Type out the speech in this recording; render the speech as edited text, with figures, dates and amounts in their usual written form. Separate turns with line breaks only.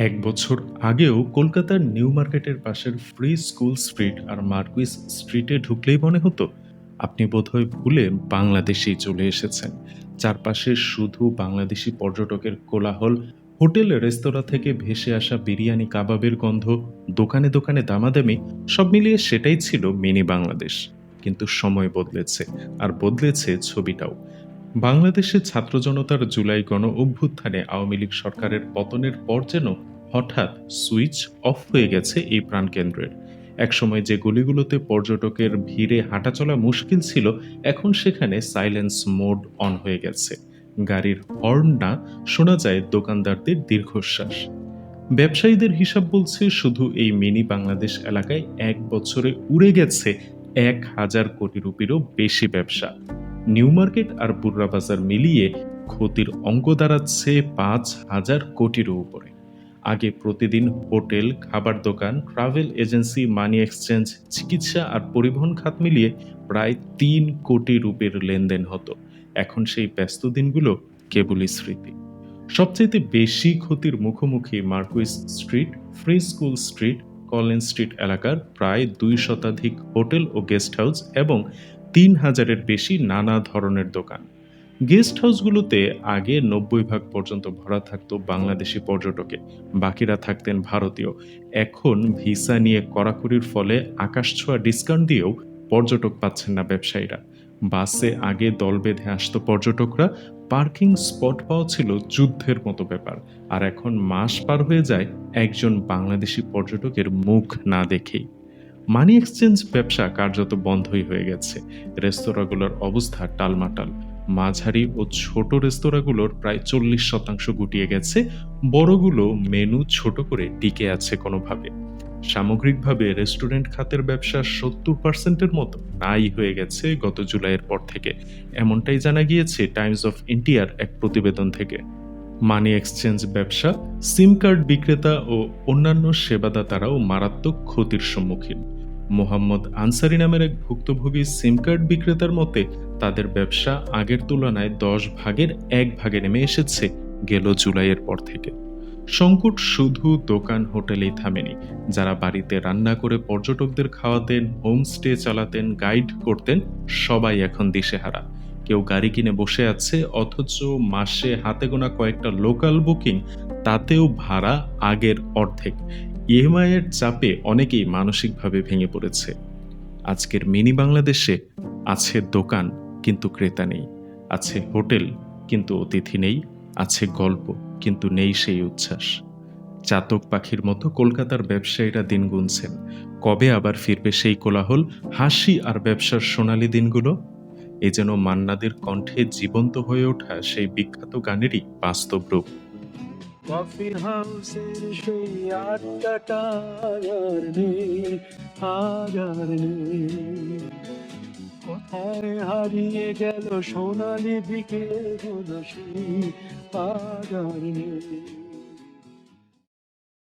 এক বছর আগেও কলকাতার নিউ মার্কেটের পাশের ফ্রি স্কুল স্ট্রিট আর মার্কুইস স্ট্রিটে ঢুকলেই মনে হতো আপনি বোধহয় ভুলে বাংলাদেশেই চলে এসেছেন। চারপাশে শুধু বাংলাদেশি পর্যটকের কোলাহল, হোটেল রেস্তোরাঁ থেকে ভেসে আসা বিরিয়ানি কাবাবের গন্ধ, দোকানে দোকানে দামাদামি, সব মিলিয়ে সেটাই ছিল মিনি বাংলাদেশ। কিন্তু সময় বদলেছে, আর বদলেছে ছবিটাও। বাংলাদেশের ছাত্র জনতার জুলাই গণ অভ্যুত্থানে আওয়ামী লীগ সরকারের পতনের পর যেন হঠাৎ সুইচ অফ হয়ে গেছে এই প্রাণকেন্দ্রের। একসময় যে গলিগুলোতে পর্যটকের ভিড়ে হাঁটাচলা মুশকিল ছিল, এখন সেখানে সাইলেন্স মোড অন হয়ে গেছে। গাড়ির হর্ন না, শোনা যায় দোকানদারদের দীর্ঘশ্বাস। ব্যবসায়ীদের হিসাব বলছে শুধু এই মিনি বাংলাদেশ এলাকায় এক বছরে উড়ে গেছে ১,০০০ কোটি রুপিরও বেশি ব্যবসা। নিউ মার্কেট আর বুর্রা বাজার মিলিয়ে ক্ষতির অঙ্ক দাঁড়াচ্ছে ৫,০০০ কোটিরও উপরে। আগে প্রতিদিন হোটেল, খাবার দোকান, ট্রাভেল এজেন্সি, মানি এক্সচেঞ্জ, চিকিৎসা আর পরিবহন খাত মিলিয়ে প্রায় ৩ কোটি রুপির লেনদেন হতো। এখন সেই ব্যস্ত দিনগুলো কেবলই স্মৃতি। সবচাইতে বেশি ক্ষতির মুখোমুখি Marquis Street, Free School Street, Collins Street এলাকার প্রায় ২ শতাধিক হোটেল ও গেস্ট হাউস এবং ৩,০০০-এর বেশি নানা ধরনের দোকান। গেস্ট হাউসগুলোতে আগে ৯০% পর্যন্ত ভরা থাকতো বাংলাদেশি পর্যটকে, বাকিরা থাকতেন ভারতীয়। এখন ভিসা নিয়ে কড়াকড়ির ফলে আকাশছোঁয়া ডিসকাউন্ট দিয়েও পর্যটক পাচ্ছেন না ব্যবসায়ীরা। বাসে আগে দল বেঁধে আসতো পর্যটকরা, পার্কিং স্পট পাওয়া ছিল যুদ্ধের মতো ব্যাপার। আর এখন মাস পার হয়ে যায় একজন বাংলাদেশি পর্যটকের মুখ না দেখেই। মানি এক্সচেঞ্জ ব্যবসা কার্যত বন্ধই হয়ে গেছে। রেস্তোরাঁগুলোর অবস্থা টালমাটাল। মাঝারি ও ছোট রেস্তোরাঁগুলোর প্রায় ৪০% গুটিয়ে গেছে, বড়গুলো মেনু ছোট করে টিকে আছে কোনোভাবে। সামগ্রিকভাবে রেস্টুরেন্ট খাতের ব্যবসা ৭০%-এর মতো নাই হয়ে গেছে গত জুলাইয়ের পর থেকে, এমনটাই জানা গিয়েছে টাইমস অফ ইন্ডিয়ার এক প্রতিবেদন থেকে। মানি এক্সচেঞ্জ ব্যবসা, সিম কার্ড বিক্রেতা ও অন্যান্য সেবাদাতারাও মারাত্মক ক্ষতির সম্মুখীন। মোহাম্মদ আনসারি নামের এক ভুক্তভোগী সিম কার্ড বিক্রেতার মতে তাদের ব্যবসা আগের তুলনায় ১০ ভাগের ১ ভাগে নেমে এসেছে গেল জুলাইয়ের পর থেকে। সংকট শুধু দোকান হোটেলেই থামেনি। যারা বাড়িতে রান্না করে পর্যটকদের খাওয়াতেন, হোমস্টে চালাতেন, গাইড করতেন, সবাই এখন দিশেহারা। কেউ গাড়ি কিনে বসে আছে, অথচ মাসে হাতে গোনা কয়েকটা লোকাল বুকিং, তাতেও ভাড়া আগের অর্ধেক। ইএমআই এর চাপে অনেকেই মানসিকভাবে ভেঙে পড়েছে। আজকের মিনি বাংলাদেশে আছে দোকান কিন্তু ক্রেতা নেই, আছে হোটেল কিন্তু অতিথি নেই, আছে গল্প কিন্তু নেই সেই উচ্ছ্বাস। চাতক পাখির মতো কলকাতার ব্যবসায়ীরা দিন গুনছেন, কবে আবার ফিরবে সেই কোলাহল, হাসি আর ব্যবসার সোনালী দিনগুলো। এ যেন মান্নাদের কণ্ঠে জীবন্ত হয়ে ওঠা সেই বিখ্যাত গানেরই বাস্তব রূপ।
কফি হাউসের সেই আড্ডাটা আর নেই, আর নেই। কোথায় হারিয়ে গেল সোনালি বিকেল, সেই আর নেই।